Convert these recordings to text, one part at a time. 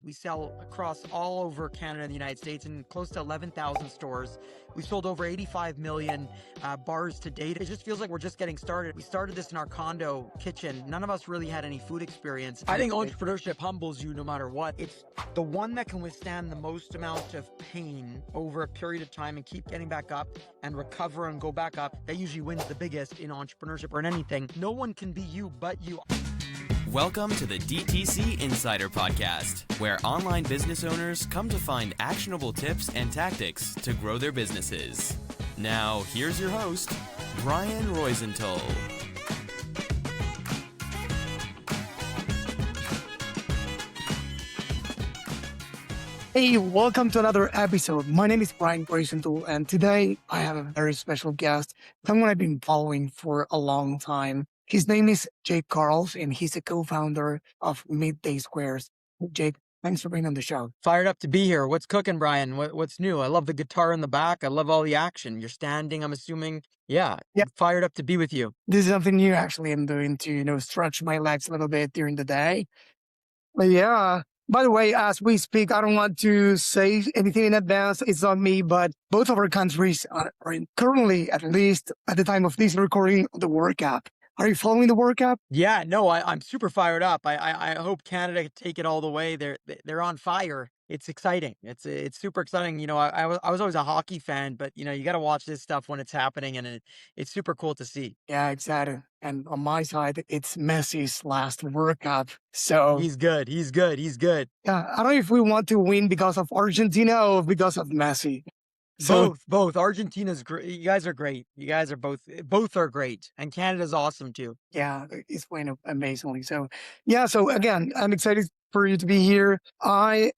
We sell across all over Canada and the United States in close to 11,000 stores. We've sold over 85 million bars to date. It just feels like we're just getting started. We started this in our condo kitchen. None of us really had any food experience. I think entrepreneurship humbles you no matter what. It's the one that can withstand the most amount of pain over a period of time and keep getting back up and recover and go back up. That usually wins the biggest in entrepreneurship or in anything. No one can be you but you. Welcome to the DTC Insider Podcast, where online business owners come to find actionable tips and tactics to grow their businesses. Now, here's your host, Brian Roisenthal. Hey, welcome to another episode. My name is Brian Roisenthal, and today I have a very special guest, someone I've been following for a long time. His name is Jake Carls, and he's a co-founder of Midday Squares. Jake, thanks for being on the show. Fired up to be here. What's cooking, Brian? What's new? I love the guitar in the back. I love all the action. You're standing, I'm assuming. Yeah. Fired up to be with you. This is something new, actually. I'm doing to, stretch my legs a little bit during the day. But yeah. By the way, as we speak, I don't want to say anything in advance. It's not me, but both of our countries are currently, at least at the time of this recording, the World Cup. Are you following the World Cup? Yeah, no, I'm super fired up. I hope Canada can take it all the way. They're on fire. It's exciting. It's super exciting. I was always a hockey fan, but you got to watch this stuff when it's happening, and it's super cool to see. Yeah, exactly. And on my side, it's Messi's last World Cup. So he's good. He's good. He's good. Yeah, I don't know if we want to win because of Argentina or because of Messi. So, both. Argentina's great. You guys are great. You guys are both are great. And Canada's awesome too. Yeah, it's playing amazingly. So, yeah. So again, I'm excited for you to be here. I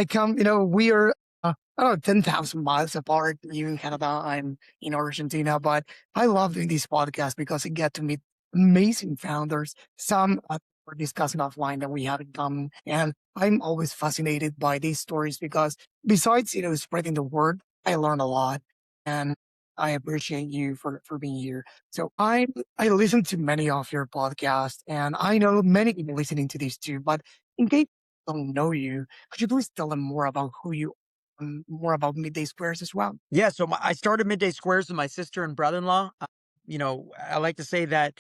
come, we are, I don't know, 10,000 miles apart. You in Canada, I'm in Argentina, but I love doing these podcasts because I get to meet amazing founders. Some we're discussing offline that we have in common. And I'm always fascinated by these stories because besides, spreading the word, I learned a lot, and I appreciate you for being here. So I listen to many of your podcasts, and I know many people listening to these too. But in case they don't know you, could you please tell them more about who you are, more about Midday Squares as well? Yeah, so I started Midday Squares with my sister and brother-in-law. I like to say that,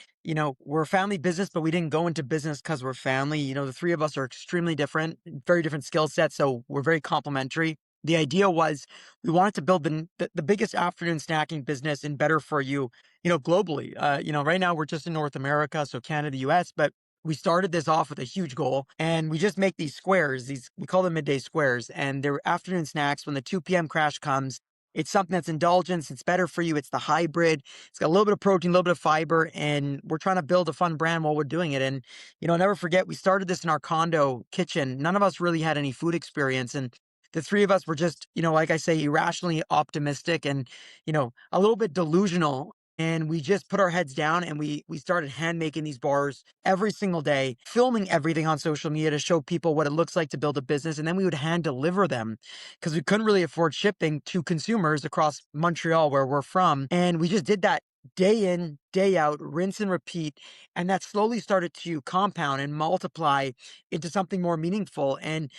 we're a family business, but we didn't go into business because we're family. The three of us are extremely different, very different skill sets, so we're very complementary. The idea was we wanted to build the biggest afternoon snacking business in better for you, globally. Right now we're just in North America, so Canada, US, but we started this off with a huge goal, and we just make these squares. We call them Midday Squares, and they're afternoon snacks. When the 2 p.m. crash comes, it's something that's indulgence. It's better for you. It's the hybrid. It's got a little bit of protein, a little bit of fiber, and we're trying to build a fun brand while we're doing it. And, never forget, we started this in our condo kitchen. None of us really had any food experience, and the three of us were just, like I say, irrationally optimistic and, a little bit delusional. And we just put our heads down and we started hand making these bars every single day, filming everything on social media to show people what it looks like to build a business. And then we would hand deliver them because we couldn't really afford shipping to consumers across Montreal, where we're from. And we just did that day in, day out, rinse and repeat. And that slowly started to compound and multiply into something more meaningful. And,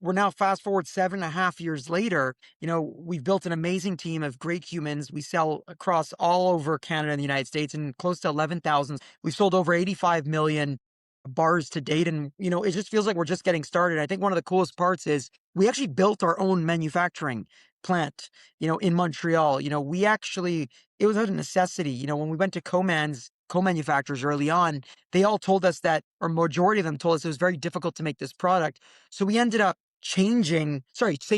we're now fast forward 7.5 years later, we've built an amazing team of great humans. We sell across all over Canada and the United States in close to 11,000. We've sold over 85 million bars to date. And, it just feels like we're just getting started. I think one of the coolest parts is we actually built our own manufacturing plant, in Montreal. It was out of necessity. When we went to co-manufacturers early on, they all told us that, or majority of them told us it was very difficult to make this product. So we ended up staying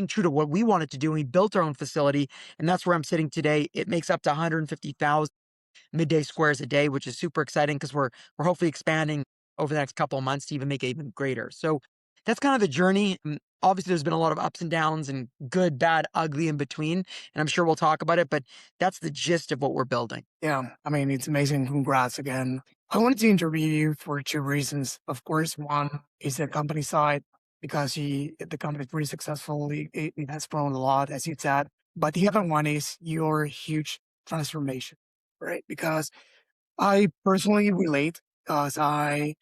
true to what we wanted to do. And we built our own facility, and that's where I'm sitting today. It makes up to 150,000 Midday Squares a day, which is super exciting because we're hopefully expanding over the next couple of months to even make it even greater. So that's kind of the journey. Obviously, there's been a lot of ups and downs and good, bad, ugly in between. And I'm sure we'll talk about it, but that's the gist of what we're building. Yeah, it's amazing. Congrats again. I wanted to interview you for two reasons. Of course, one is the company side, because the company is pretty successful. It has grown a lot, as you said. But the other one is your huge transformation, right? Because I personally relate because I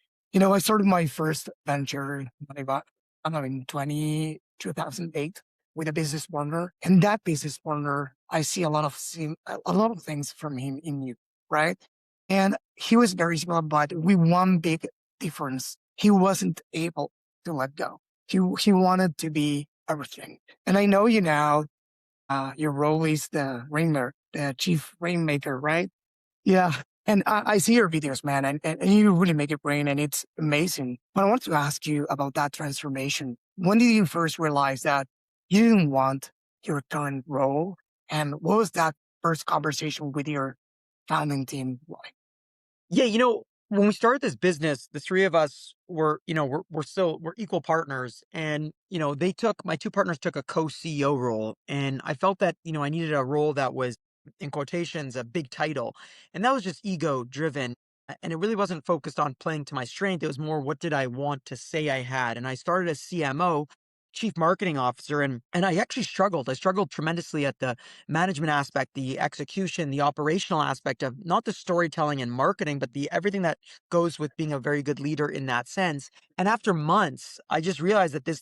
started my first venture I don't know, in 2008 with a business partner. And that business partner, I see a lot of things from him in you, right? And he was very similar, but with one big difference. He wasn't able to let go. He wanted to be everything. And I know you now, your role is the chief rainmaker, right? Yeah. And I see your videos, man, and you really make it rain and it's amazing. But I want to ask you about that transformation. When did you first realize that you didn't want your current role? And what was that first conversation with your founding team like? Yeah, when we started this business, the three of us were, we're equal partners. And, my two partners took a co-CEO role. And I felt that, I needed a role that was, in quotations, a big title. And that was just ego driven. And it really wasn't focused on playing to my strength. It was more, what did I want to say I had? And I started as CMO, chief marketing officer, and I actually struggled. I struggled tremendously at the management aspect, the execution, the operational aspect of not the storytelling and marketing, but the everything that goes with being a very good leader in that sense. And after months, I just realized that this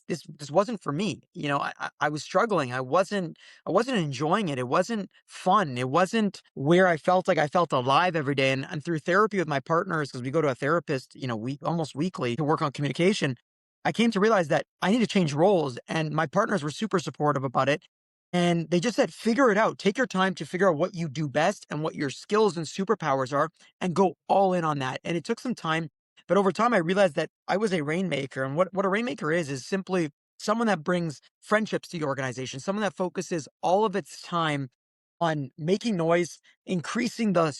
wasn't for me. I was struggling. I wasn't enjoying it. It wasn't fun. It wasn't where I felt like I felt alive every day. And through therapy with my partners, because we go to a therapist, almost weekly to work on communication, I came to realize that I need to change roles, and my partners were super supportive about it. And they just said, figure it out. Take your time to figure out what you do best and what your skills and superpowers are, and go all in on that. And it took some time, but over time, I realized that I was a rainmaker. And what a rainmaker is simply someone that brings friendships to the organization, someone that focuses all of its time on making noise, increasing the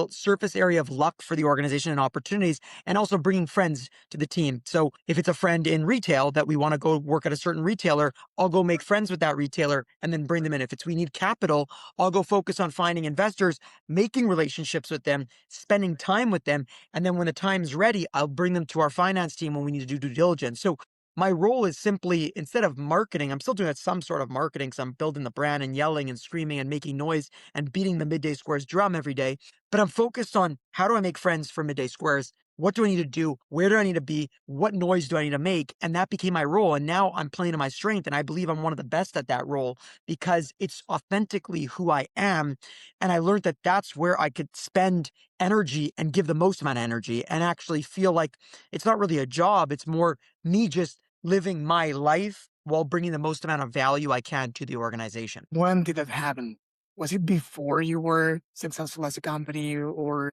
surface area of luck for the organization and opportunities, and also bringing friends to the team. So if it's a friend in retail that we want to go work at a certain retailer, I'll go make friends with that retailer and then bring them in. If it's we need capital, I'll go focus on finding investors, making relationships with them, spending time with them, and then when the time's ready, I'll bring them to our finance team when we need to do due diligence. So my role is simply, instead of marketing, I'm still doing some sort of marketing because I'm building the brand and yelling and screaming and making noise and beating the Midday Squares drum every day. But I'm focused on, how do I make friends for Midday Squares? What do I need to do? Where do I need to be? What noise do I need to make? And that became my role. And now I'm playing to my strength. And I believe I'm one of the best at that role because it's authentically who I am. And I learned that that's where I could spend energy and give the most amount of energy and actually feel like it's not really a job. It's more me just living my life while bringing the most amount of value I can to the organization. When did that happen? Was it before you were successful as a company or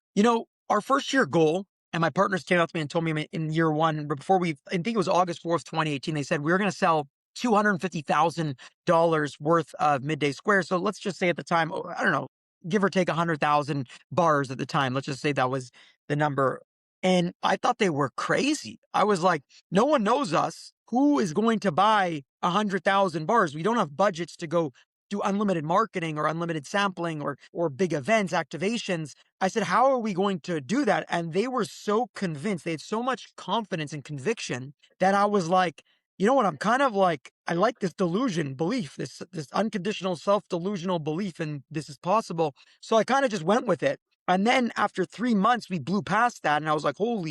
Our first year goal, and my partners came out to me and told me in year one, before I think it was August 4th, 2018, they said, we're going to sell $250,000 worth of Midday Square. So let's just say at the time, I don't know, give or take 100,000 bars at the time. Let's just say that was the number. And I thought they were crazy. I was like, no one knows us. Who is going to buy 100,000 bars? We don't have budgets to go do unlimited marketing or unlimited sampling or big events, activations. I said, how are we going to do that? And they were so convinced. They had so much confidence and conviction that I was like, you know what? I'm kind of like, I like this delusion belief, this unconditional self-delusional belief, and this is possible. So I kind of just went with it. And then after 3 months, we blew past that. And I was like, oh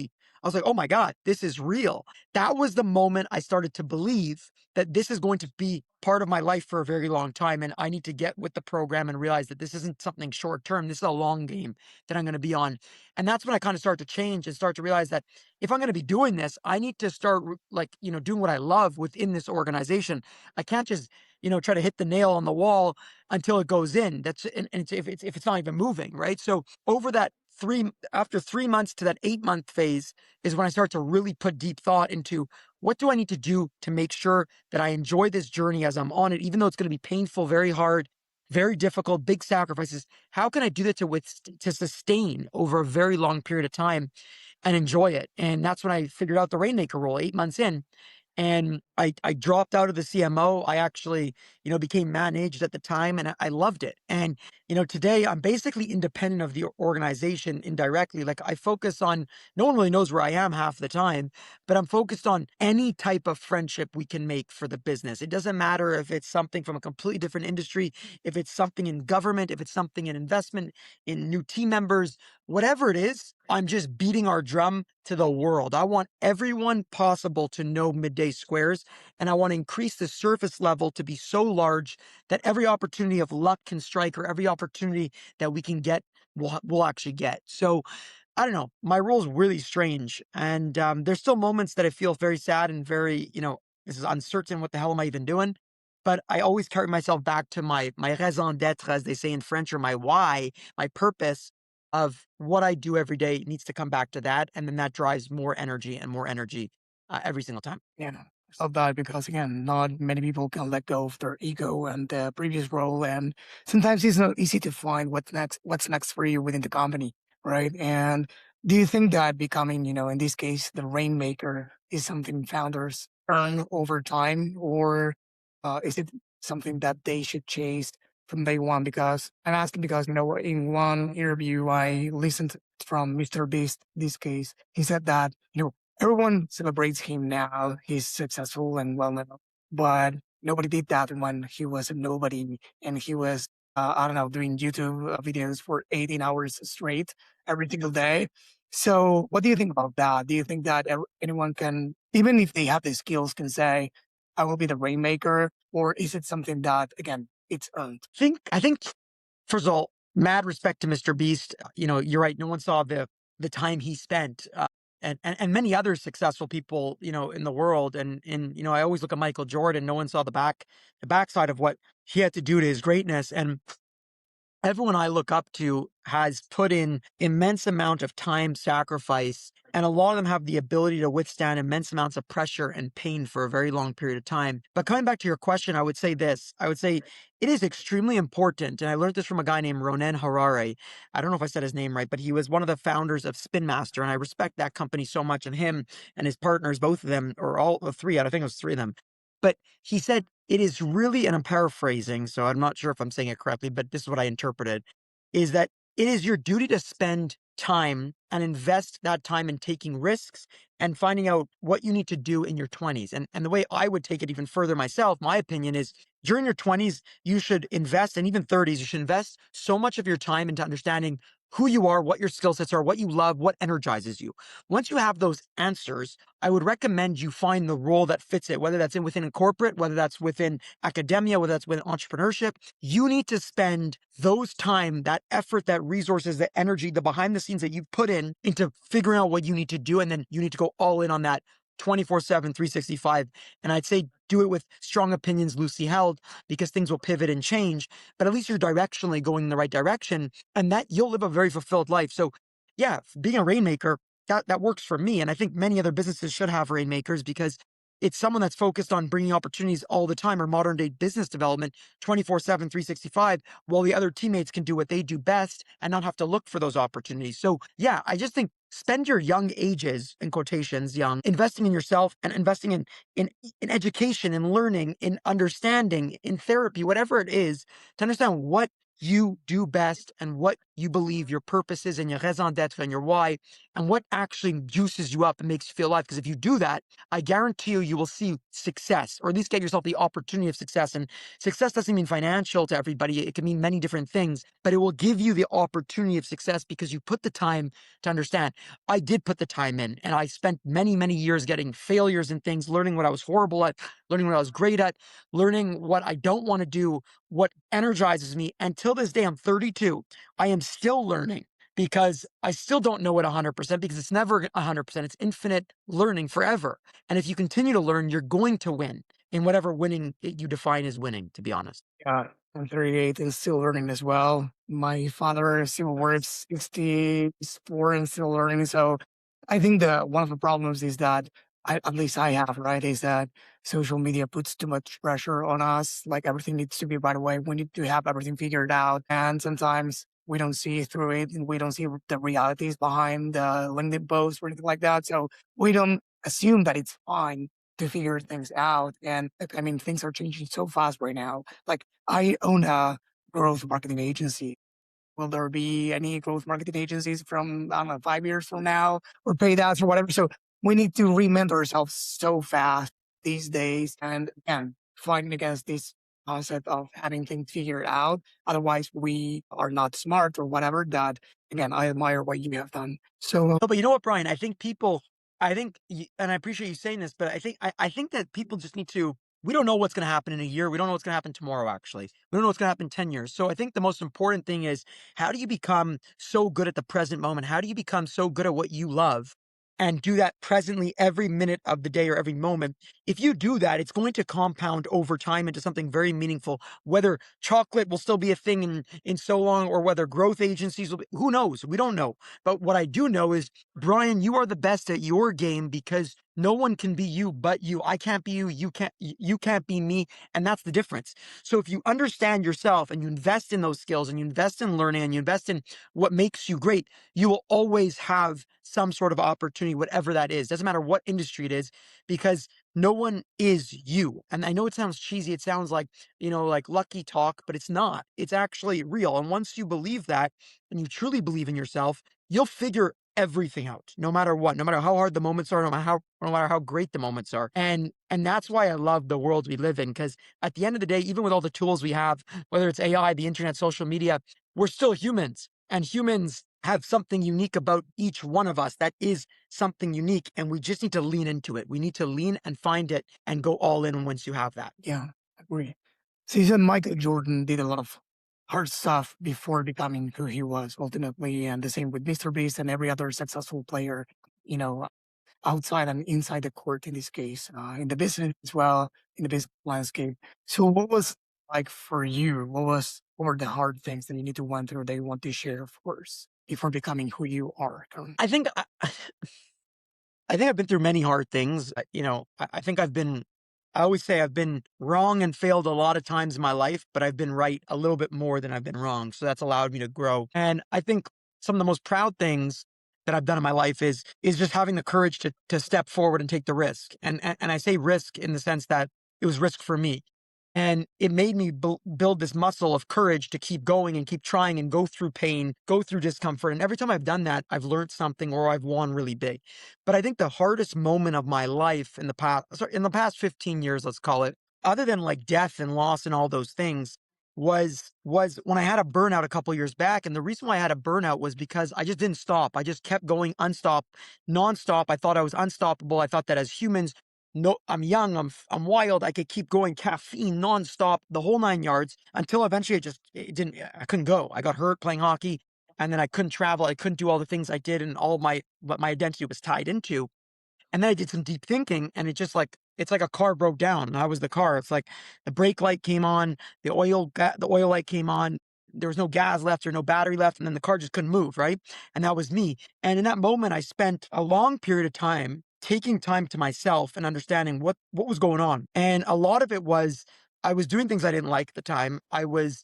my God, this is real. That was the moment I started to believe that this is going to be part of my life for a very long time. And I need to get with the program and realize that this isn't something short term. This is a long game that I'm going to be on. And that's when I kind of start to change and start to realize that if I'm going to be doing this, I need to start doing what I love within this organization. I can't just, try to hit the nail on the wall until it goes in. If it's not even moving, right? So over that after 3 months to that 8 month phase is when I start to really put deep thought into, what do I need to do to make sure that I enjoy this journey as I'm on it, even though it's going to be painful, very hard, very difficult, big sacrifices. How can I do that to sustain over a very long period of time and enjoy it? And that's when I figured out the rainmaker role 8 months in. And I dropped out of the CMO. I actually, became managed at the time, and I loved it. And Today I'm basically independent of the organization indirectly. Like I focus on, no one really knows where I am half the time, but I'm focused on any type of friendship we can make for the business. It doesn't matter if it's something from a completely different industry, if it's something in government, if it's something in investment, in new team members, whatever it is, I'm just beating our drum to the world. I want everyone possible to know Midday Squares, and I want to increase the surface level to be so large that every opportunity of luck can strike or every opportunity that we can get, we'll actually get. So I don't know. My role is really strange, and there's still moments that I feel very sad and very, this is uncertain. What the hell am I even doing? But I always carry myself back to my raison d'être, as they say in French, or my why, my purpose of what I do every day needs to come back to that, and then that drives more energy every single time. Yeah. I love that because again, not many people can let go of their ego and the previous role, and sometimes it's not easy to find what's next for you within the company, right? And do you think that becoming, in this case, the rainmaker is something founders earn over time, or is it something that they should chase from day one? Because I'm asking because in one interview I listened from Mr. Beast, this case, he said that everyone celebrates him now. He's successful and well known, but nobody did that when he was a nobody and he was, I don't know, doing YouTube videos for 18 hours straight every single day. So, what do you think about that? Do you think that anyone can, even if they have the skills, can say, "I will be the rainmaker," or is it something that, again, it's earned? I think first of all, mad respect to Mr. Beast. You're right. No one saw the time he spent, and many other successful people, in the world. And I always look at Michael Jordan. No one saw the backside of what he had to do to his greatness. And everyone I look up to has put in immense amount of time sacrifice, and a lot of them have the ability to withstand immense amounts of pressure and pain for a very long period of time. But coming back to your question, I would say this. I would say it is extremely important, and I learned this from a guy named Ronen Harare. I don't know if I said his name right, but he was one of the founders of Spin Master, and I respect that company so much, and him and his partners, both of them, or all the three, I think it was three of them. But he said it is really, and I'm paraphrasing, so I'm not sure if I'm saying it correctly, but this is what I interpreted, is that it is your duty to spend time and invest that time in taking risks and finding out what you need to do in your 20s. And the way I would take it even further myself, my opinion is during your 20s, you should invest, and even 30s, you should invest so much of your time into understanding who you are, what your skill sets are, what you love, what energizes you. Once you have those answers, I would recommend you find the role that fits it, whether that's within a corporate, whether that's within academia, whether that's within entrepreneurship. You need to spend those time, that effort, that resources, the energy, the behind the scenes that you've put in into figuring out what you need to do. And then you need to go all in on that 24/7, 365. And I'd say do it with strong opinions, loosely held, because things will pivot and change. But at least you're directionally going in the right direction, and that you'll live a very fulfilled life. So, yeah, being a rainmaker, that works for me. And I think many other businesses should have rainmakers because it's someone that's focused on bringing opportunities all the time, or modern day business development 24/7, 365, while the other teammates can do what they do best and not have to look for those opportunities. So, yeah, I just think spend your young ages, in quotations, young, investing in yourself and investing in education, in learning, in understanding, in therapy, whatever it is, to understand what you do best and what you believe your purpose is and your raison d'etre and your why, and what actually juices you up and makes you feel alive. Because if you do that, I guarantee you will see success, or at least get yourself the opportunity of success. And success doesn't mean financial to everybody. It can mean many different things, but it will give you the opportunity of success because you put the time to understand. I did put the time in, and I spent many, many years getting failures and things, learning what I was horrible at, learning what I was great at, learning what I don't want to do, what energizes me. Until this day, I'm 32. I am still learning because I still don't know it 100% because it's never 100%. It's infinite learning forever. And if you continue to learn, you're going to win in whatever winning you define as winning, to be honest. Yeah, I'm 38 and still learning as well. My father still works 64 and still learning. So I think that one of the problems is that at least I have, right, is that social media puts too much pressure on us. Like everything needs to be right away. We need to have everything figured out. And sometimes we don't see through it and we don't see the realities behind the LinkedIn post or anything like that. So we don't assume that it's fine to figure things out. And I mean, things are changing so fast right now. Like I own a growth marketing agency. Will there be any growth marketing agencies from, I don't know, 5 years from now or paid ads or whatever? So we need to reinvent ourselves so fast these days. And again, fighting against this concept of having things figured out. Otherwise, we are not smart or whatever. That, again, I admire what you have done. So, No, but you know what, Brian? I think people, and I appreciate you saying this, but I think that people just need to. We don't know what's going to happen in a year. We don't know what's going to happen tomorrow. Actually, we don't know what's going to happen in 10 years. So I think the most important thing is how do you become so good at the present moment? How do you become so good at what you love, and do that presently every minute of the day or every moment? If you do that, it's going to compound over time into something very meaningful. Whether chocolate will still be a thing in so long, or whether growth agencies will be, who knows? We don't know. But what I do know is, Brian, you are the best at your game because no one can be you but you. I can't be you. You can't be me. And that's the difference. So if you understand yourself and you invest in those skills and you invest in learning and you invest in what makes you great, you will always have some sort of opportunity, whatever that is. Doesn't matter what industry it is, because no one is you. And I know it sounds cheesy. It sounds like, like lucky talk, but it's not. It's actually real. And once you believe that and you truly believe in yourself, you'll figure everything out, no matter what, no matter how hard the moments are, no matter how great the moments are. And that's why I love the world we live in. Because at the end of the day, even with all the tools we have, whether it's AI, the internet, social media, we're still humans. And humans have something unique about each one of us that is something unique. And we just need to lean into it. We need to lean and find it and go all in once you have that. yeah, I agree. So you said Michael Jordan did a lot of hard stuff before becoming who he was ultimately, and the same with Mr. Beast and every other successful player, you know, outside and inside the court in this case, in the business as well, in the business landscape. So what was like for you? What were the hard things that you need to went through that you want to share, of course, before becoming who you are currently? I think I think I've been through many hard things. I think I always say I've been wrong and failed a lot of times in my life, but I've been right a little bit more than I've been wrong. So that's allowed me to grow. And I think some of the most proud things that I've done in my life is just having the courage to step forward and take the risk. And I say risk in the sense that it was risk for me. And it made me build this muscle of courage to keep going and keep trying and go through pain, go through discomfort. And every time I've done that, I've learned something or I've won really big. But I think the hardest moment of my life in the past 15 years, let's call it, other than like death and loss and all those things, was when I had a burnout a couple years back. And the reason why I had a burnout was because I just didn't stop. I just kept going nonstop. I thought I was unstoppable. I thought that as humans, no, I'm young, I'm wild. I could keep going caffeine nonstop, the whole 9 yards, until eventually I couldn't go. I got hurt playing hockey, and then I couldn't travel. I couldn't do all the things I did, and all what my identity was tied into. And then I did some deep thinking, and it's like a car broke down, and I was the car. It's like the brake light came on, the oil light came on. There was no gas left or no battery left, and then the car just couldn't move, right? And that was me. And in that moment, I spent a long period of time taking time to myself and understanding what was going on. And a lot of it was I was doing things I didn't like at the time. I was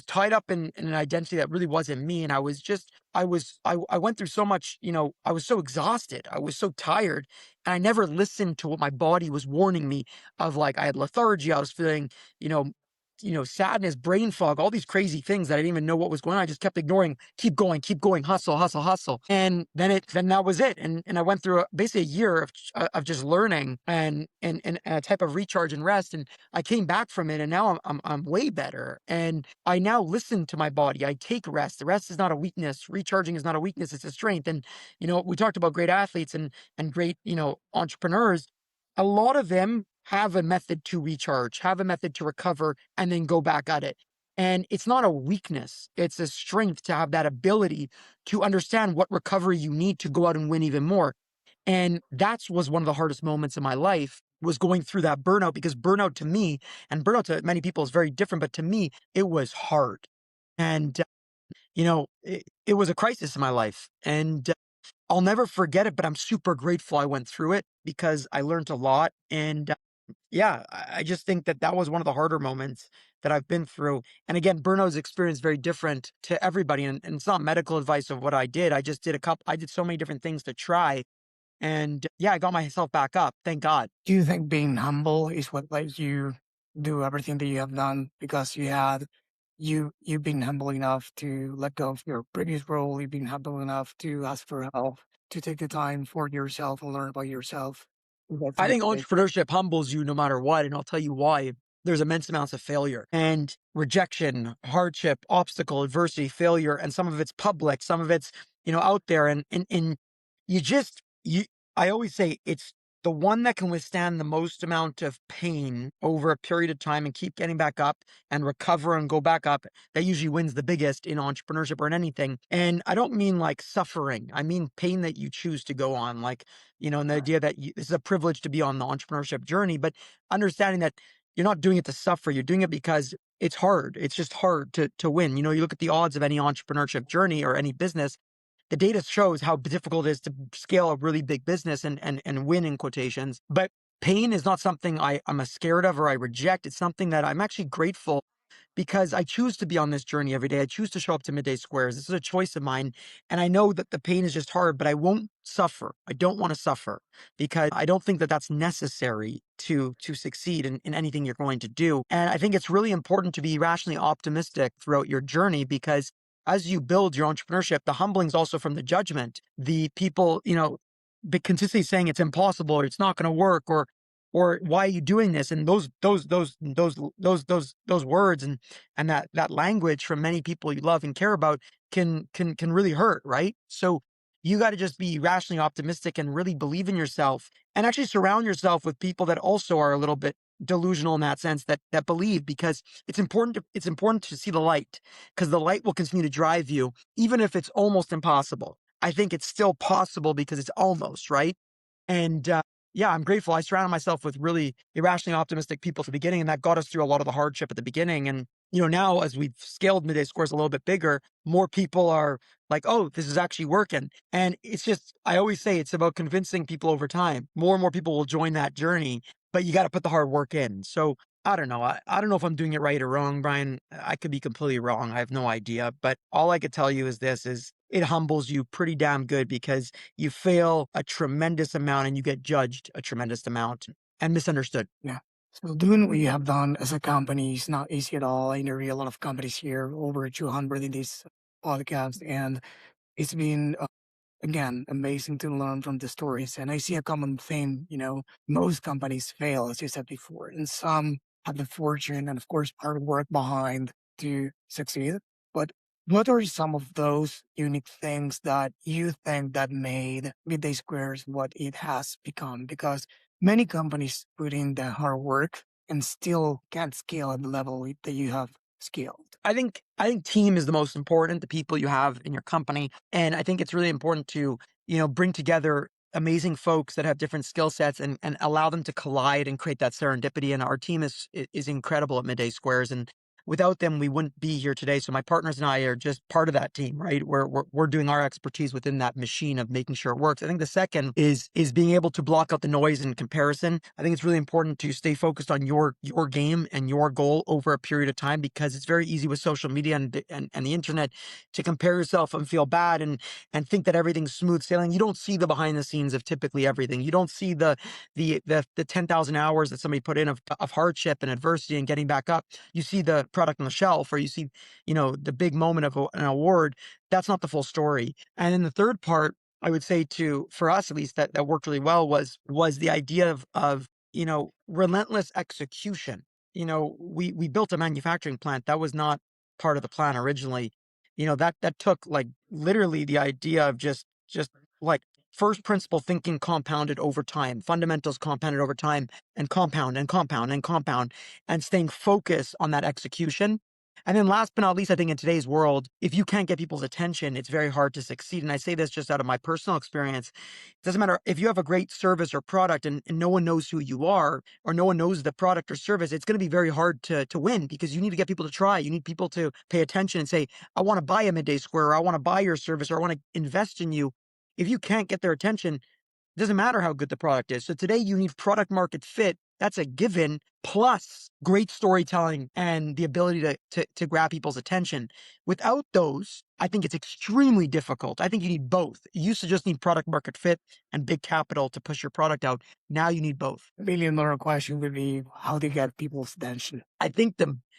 tied up in an identity that really wasn't me, and I went through so much. I was so exhausted. I was so tired, and I never listened to what my body was warning me of. Like I had lethargy. I was feeling, you know, sadness, brain fog, all these crazy things that I didn't even know what was going on. I just kept ignoring, keep going, hustle, hustle, hustle. And then that was it. And I went through basically a year of just learning and a type of recharge and rest. And I came back from it, and now I'm way better. And I now listen to my body. I take rest. The rest is not a weakness. Recharging is not a weakness. It's a strength. And, we talked about great athletes and great, entrepreneurs. A lot of them have a method to recharge, have a method to recover, and then go back at it. And it's not a weakness, it's a strength to have that ability to understand what recovery you need to go out and win even more. And that's was one of the hardest moments in my life, was going through that burnout, because burnout to me, and burnout to many people is very different, but to me, it was hard. And, it was a crisis in my life. And I'll never forget it, but I'm super grateful I went through it because I learned a lot. And yeah, I just think that that was one of the harder moments that I've been through. And again, burnout's experience very different to everybody. And it's not medical advice of what I did. I did so many different things to try. And yeah, I got myself back up. Thank God. Do you think being humble is what let you do everything that you have done because you had you've been humble enough to let go of your previous role. You've been humble enough to ask for help, to take the time for yourself and learn about yourself. That's I think amazing. entrepreneurship humbles you no matter what, and I'll tell you why. There's immense amounts of failure and rejection, hardship, obstacle, adversity, failure, and some of it's public, some of it's, out there. And you just you I always say it's the one that can withstand the most amount of pain over a period of time and keep getting back up and recover and go back up, that usually wins the biggest in entrepreneurship or in anything. And I don't mean like suffering. I mean pain that you choose to go on. Like, and the Right. idea that this is a privilege to be on the entrepreneurship journey, but understanding that you're not doing it to suffer. You're doing it because it's hard. It's just hard to win. You look at the odds of any entrepreneurship journey or any business, the data shows how difficult it is to scale a really big business and win in quotations. But pain is not something I'm a scared of or I reject. It's something that I'm actually grateful because I choose to be on this journey every day. I choose to show up to Midday Squares. This is a choice of mine. And I know that the pain is just hard, but I won't suffer. I don't want to suffer because I don't think that that's necessary to succeed in anything you're going to do. And I think it's really important to be rationally optimistic throughout your journey because as you build your entrepreneurship, the humbling is also from the judgment. The people, consistently saying it's impossible or it's not going to work or why are you doing this? And those words and that language from many people you love and care about can really hurt, right? So you got to just be rationally optimistic and really believe in yourself and actually surround yourself with people that also are a little bit delusional in that sense that believe because it's important to see the light because the light will continue to drive you even if it's almost impossible. I think it's still possible because it's almost right. And yeah, I'm grateful. I surrounded myself with really irrationally optimistic people at the beginning, and that got us through a lot of the hardship at the beginning. And now as we've scaled Midday Scores a little bit bigger, more people are like, "Oh, this is actually working." And it's just, I always say, it's about convincing people over time. More and more people will join that journey, but you got to put the hard work in. So I don't know. I don't know if I'm doing it right or wrong, Brian. I could be completely wrong. I have no idea. But all I could tell you is this: is it humbles you pretty damn good because you fail a tremendous amount and you get judged a tremendous amount and misunderstood. Yeah. So doing what you have done as a company is not easy at all. I interview a lot of companies here, over 200 in this podcast, and it's been again, amazing to learn from the stories. And I see a common theme, most companies fail, as you said before, and some have the fortune and, of course, hard work behind to succeed. But what are some of those unique things that you think that made Midday Squares what it has become? Because many companies put in the hard work and still can't scale at the level that you have scaled. I think team is the most important, the people you have in your company. And I think it's really important to, bring together amazing folks that have different skill sets and allow them to collide and create that serendipity. And our team is incredible at Midday Squares. And without them, we wouldn't be here today. So my partners and I are just part of that team, right? We're doing our expertise within that machine of making sure it works. I think the second is being able to block out the noise and comparison. I think it's really important to stay focused on your game and your goal over a period of time because it's very easy with social media and the internet to compare yourself and feel bad and think that everything's smooth sailing. You don't see the behind the scenes of typically everything. You don't see the 10,000 hours that somebody put in of hardship and adversity and getting back up. You see the product on the shelf or you see, the big moment of an award. That's not the full story. And then the third part, I would say for us at least that worked really well was the idea of relentless execution. We built a manufacturing plant that was not part of the plan originally. That took like literally the idea of just like first principle thinking compounded over time, fundamentals compounded over time, and compound and compound and compound, and staying focused on that execution. And then last but not least, I think in today's world, if you can't get people's attention, it's very hard to succeed. And I say this just out of my personal experience. It doesn't matter if you have a great service or product and no one knows who you are or no one knows the product or service, it's going to be very hard to win because you need to get people to try. You need people to pay attention and say, I want to buy a Midday Square, or I want to buy your service, or I want to invest in you. If you can't get their attention, it doesn't matter how good the product is. So today you need product market fit. That's a given, plus great storytelling and the ability to grab people's attention. Without those, I think it's extremely difficult. I think you need both. You used to just need product market fit and big capital to push your product out. Now you need both. $1 million question would be how to get people's attention. I think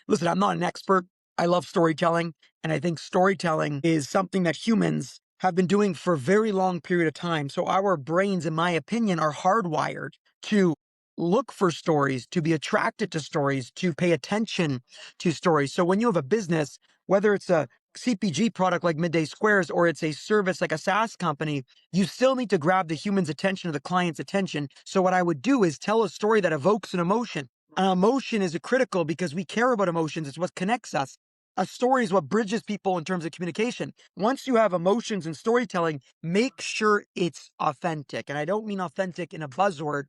listen, I'm not an expert. I love storytelling, and I think storytelling is something that humans have been doing for a very long period of time. So our brains, in my opinion, are hardwired to look for stories, to be attracted to stories, to pay attention to stories. So when you have a business, whether it's a CPG product like Midday Squares or it's a service like a SaaS company, you still need to grab the human's attention or the client's attention. So what I would do is tell a story that evokes an emotion. An emotion is critical because we care about emotions. It's what connects us. A story is what bridges people in terms of communication. Once you have emotions and storytelling, make sure it's authentic. And I don't mean authentic in a buzzword.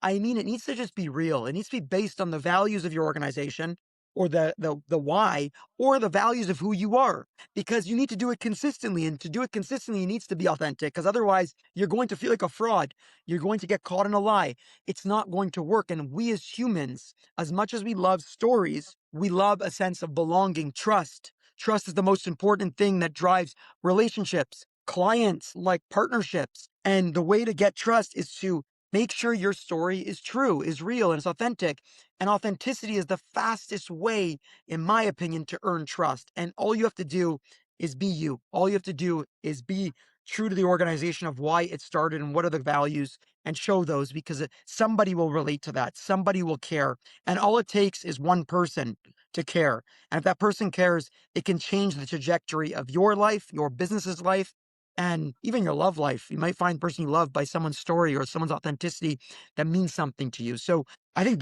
I mean, it needs to just be real. It needs to be based on the values of your organization or the why or the values of who you are, because you need to do it consistently. And to do it consistently, it needs to be authentic, because otherwise you're going to feel like a fraud. You're going to get caught in a lie. It's not going to work. And we as humans, as much as we love stories, we love a sense of belonging, trust. Trust is the most important thing that drives relationships, clients, like partnerships. And the way to get trust is to make sure your story is true, is real, and it's authentic. And authenticity is the fastest way, in my opinion, to earn trust. And all you have to do is be you. All you have to do is be true to the organization of why it started and what are the values, and show those, because somebody will relate to that. Somebody will care. And all it takes is one person to care. And if that person cares, it can change the trajectory of your life, your business's life, and even your love life. You might find the person you love by someone's story or someone's authenticity that means something to you. So I think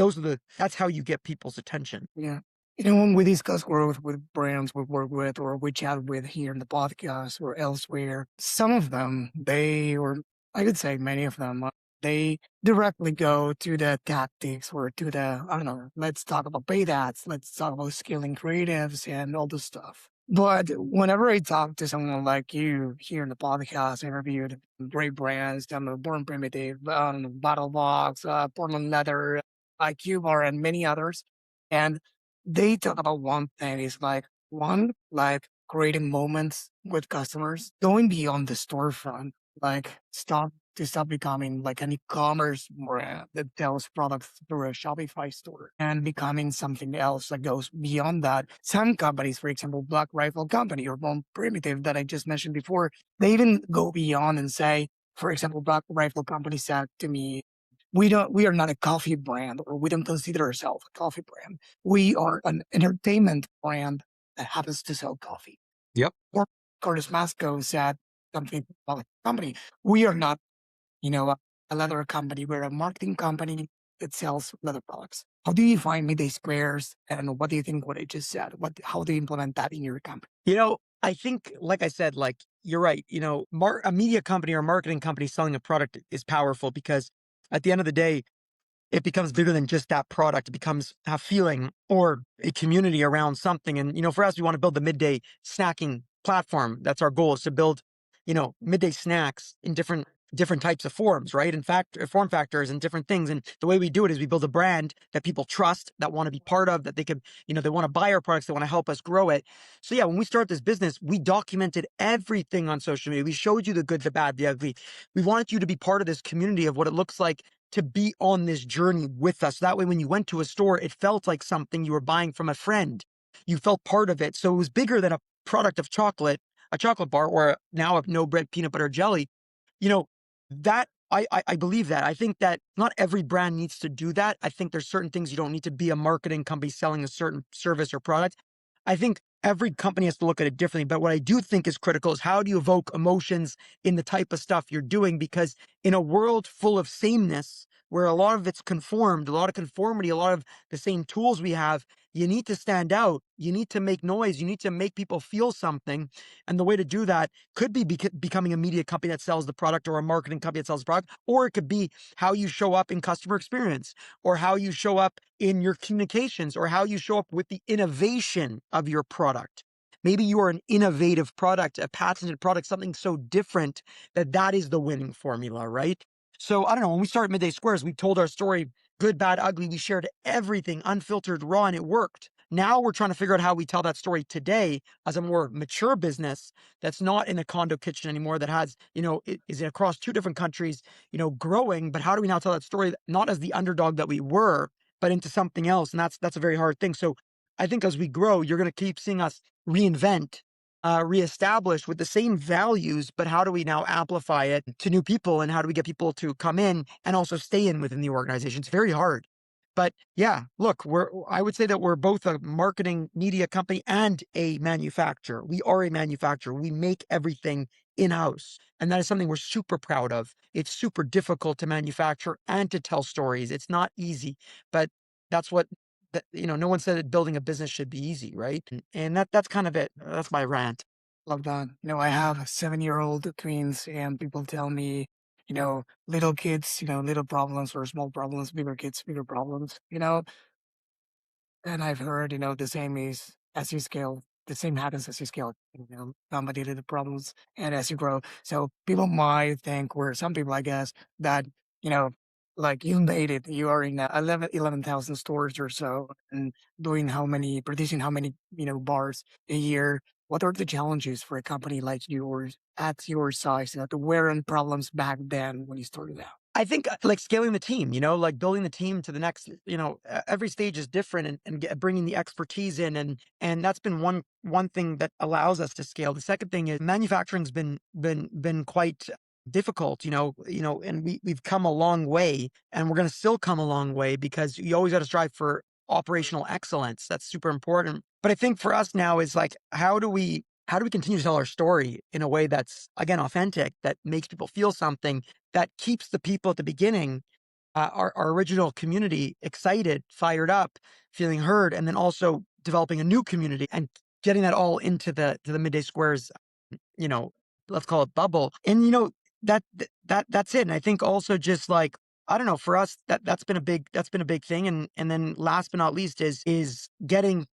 that's how you get people's attention. Yeah. When we discuss growth with brands we work with or we chat with here in the podcast or elsewhere, some of them, or I could say many of them, they directly go to the tactics or to the, I don't know, let's talk about paid ads, let's talk about scaling creatives and all this stuff. But whenever I talk to someone like you here in the podcast, interviewed great brands, Born Primitive, Battle Box, Portland Leather, IQ and many others. And they talk about one thing is like one, like creating moments with customers, going beyond the storefront, like stop becoming like an e-commerce brand that sells products through a Shopify store and becoming something else that goes beyond that. Some companies, for example, Black Rifle Company or Bone Primitive that I just mentioned before, they even go beyond and say, for example, Black Rifle Company said to me, we are not a coffee brand, or we don't consider ourselves a coffee brand. We are an entertainment brand that happens to sell coffee. Yep. Or Curtis Masco said something about a company. We are not, a leather company. We're a marketing company that sells leather products. How do you find Midday Squares? And what do you think what I just said? How do you implement that in your company? I think, like I said, like you're right. A media company or a marketing company selling a product is powerful because at the end of the day, it becomes bigger than just that product. It becomes a feeling or a community around something. And, for us, we want to build the midday snacking platform. That's our goal, is to build, midday snacks in different types of forms, right? In fact, form factors and different things. And the way we do it is we build a brand that people trust, that want to be part of, that they could, they want to buy our products, they want to help us grow it. So yeah, when we start this business, we documented everything on social media. We showed you the good, the bad, the ugly. We wanted you to be part of this community of what it looks like to be on this journey with us. That way, when you went to a store, it felt like something you were buying from a friend. You felt part of it. So it was bigger than a product of chocolate, a chocolate bar, or now a no bread peanut butter jelly. You know, that I believe that. I think that not every brand needs to do that. I think there's certain things you don't need to be a marketing company selling a certain service or product. I think every company has to look at it differently. But what I do think is critical is how do you evoke emotions in the type of stuff you're doing? Because in a world full of sameness, where a lot of it's conformed, a lot of conformity, a lot of the same tools we have, you need to stand out. You need to make noise. You need to make people feel something. And the way to do that could be becoming a media company that sells the product, or a marketing company that sells the product, or it could be how you show up in customer experience, or how you show up in your communications, or how you show up with the innovation of your product. Maybe you are an innovative product, a patented product, something so different that is the winning formula, right? So I don't know, when we started Midday Squares, we told our story, good, bad, ugly. We shared everything unfiltered, raw, and it worked. Now we're trying to figure out how we tell that story today as a more mature business that's not in a condo kitchen anymore, that has, it is across 2 different countries, growing. But how do we now tell that story not as the underdog that we were, but into something else? And that's a very hard thing. So I think as we grow, you're going to keep seeing us reinvent, reestablish with the same values, but how do we now amplify it to new people, and how do we get people to come in and also stay in within the organization? It's very hard. But yeah, look, I would say that we're both a marketing media company and a manufacturer. We are a manufacturer. We make everything in-house. And that is something we're super proud of. It's super difficult to manufacture and to tell stories. It's not easy, but that's what that, no one said that building a business should be easy, right? And that's kind of it. That's my rant. Love that. I have 7-year-old twins, and people tell me, little kids, little problems or small problems, bigger kids, bigger problems, and I've heard, the same is as you scale, the same happens as you scale, the problems and as you grow. So people might think, or some people, I guess, that, you know, like you made it, you are in 11,000 stores or so and producing how many, bars a year. What are the challenges for a company like yours at your size, to where in problems back then when you started out? I think like scaling the team, like building the team to the next, every stage is different, and bringing the expertise in, and that's been one thing that allows us to scale. The second thing is manufacturing's been quite difficult, and we've come a long way, and we're going to still come a long way because you always got to strive for operational excellence. That's super important. But I think for us now is like, how do we continue to tell our story in a way that's, again, authentic, that makes people feel something, that keeps the people at the beginning, our original community, excited, fired up, feeling heard, and then also developing a new community and getting that all into the Midday Squares, you know, let's call it bubble. And that's it. And I think also just like, I don't know, for us that's been a big thing. And then last but not least is getting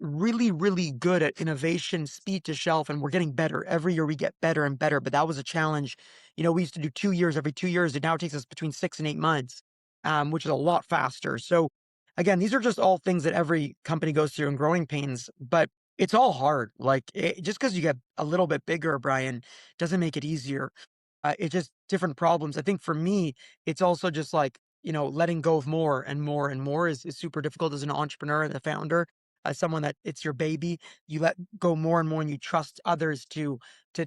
really, really good at innovation, speed to shelf, and we're getting better. Every year we get better and better. But that was a challenge. We used to do 2 years every 2 years, and now it takes us between 6 and 8 months, which is a lot faster. So again, these are just all things that every company goes through in growing pains, but it's all hard. Like just because you get a little bit bigger, Brian, doesn't make it easier. It's just different problems. I think for me, it's also just like, letting go of more and more and more is super difficult as an entrepreneur and a founder, as someone that it's your baby. You let go more and more, and you trust others to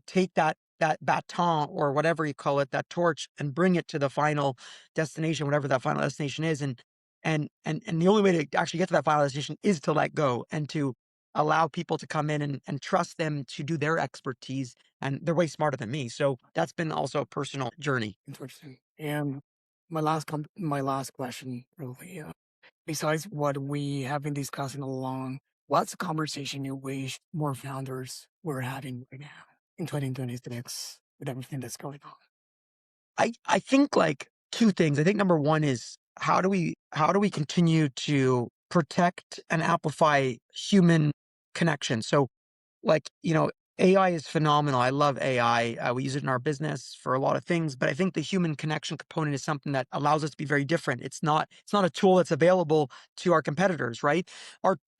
take that baton, or whatever you call it, that torch, and bring it to the final destination, whatever that final destination is. And the only way to actually get to that final destination is to let go and to allow people to come in and trust them to do their expertise, and they're way smarter than me. So that's been also a personal journey. Interesting. And my last question, really, besides what we have been discussing along, what's a conversation you wish more founders were having right now in 2026 with everything that's going on? I think like two things. I think number one is how do we continue to protect and amplify human connection? So like, AI is phenomenal. I love AI. We use it in our business for a lot of things, but I think the human connection component is something that allows us to be very different. It's not a tool that's available to our competitors, right?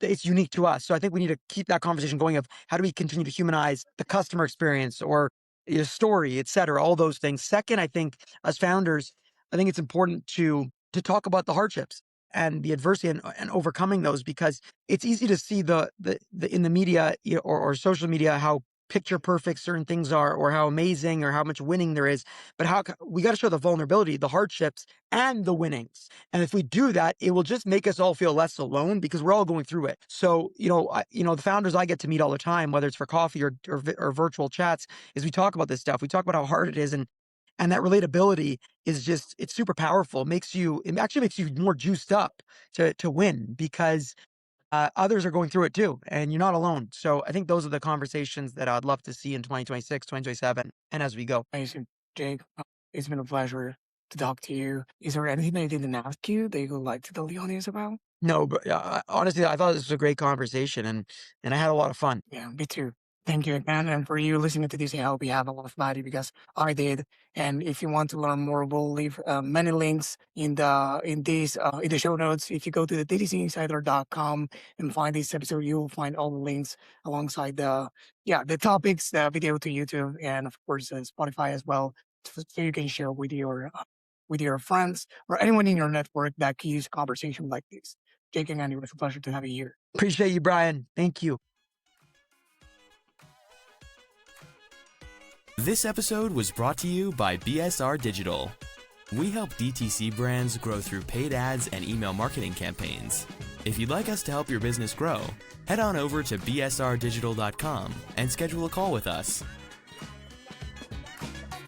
It's unique to us. So I think we need to keep that conversation going of how do we continue to humanize the customer experience, or your story, et cetera, all those things. Second, I think as founders, I think it's important to talk about the hardships and the adversity, and overcoming those, because it's easy to see the in the media, or social media, how picture perfect certain things are, or how amazing, or how much winning there is. But we got to show the vulnerability, the hardships, and the winnings. And if we do that, it will just make us all feel less alone, because we're all going through it. So the founders I get to meet all the time, whether it's for coffee or virtual chats, is we talk about this stuff. We talk about how hard it is, and that relatability is just, it's super powerful. It actually makes you more juiced up to win, because others are going through it too, and you're not alone. So I think those are the conversations that I'd love to see in 2026, 2027, and as we go. Amazing. Jake, it's been a pleasure to talk to you. Is there anything I didn't ask you that you would like to tell the audience about? No, but honestly, I thought this was a great conversation, and I had a lot of fun. Yeah, me too. Thank you again. And for you listening to this, I hope you have a lot of value because I did. And if you want to learn more, we'll leave many links in the show notes. If you go to the ddcinsider.com and find this episode, you will find all the links alongside the topics, the video to YouTube, and of course Spotify as well, so you can share with your friends or anyone in your network that can use a conversation like this. Jake and Andy, it was a pleasure to have you here. Appreciate you, Brian. Thank you. This episode was brought to you by BSR Digital. We help DTC brands grow through paid ads and email marketing campaigns. If you'd like us to help your business grow, head on over to bsrdigital.com and schedule a call with us.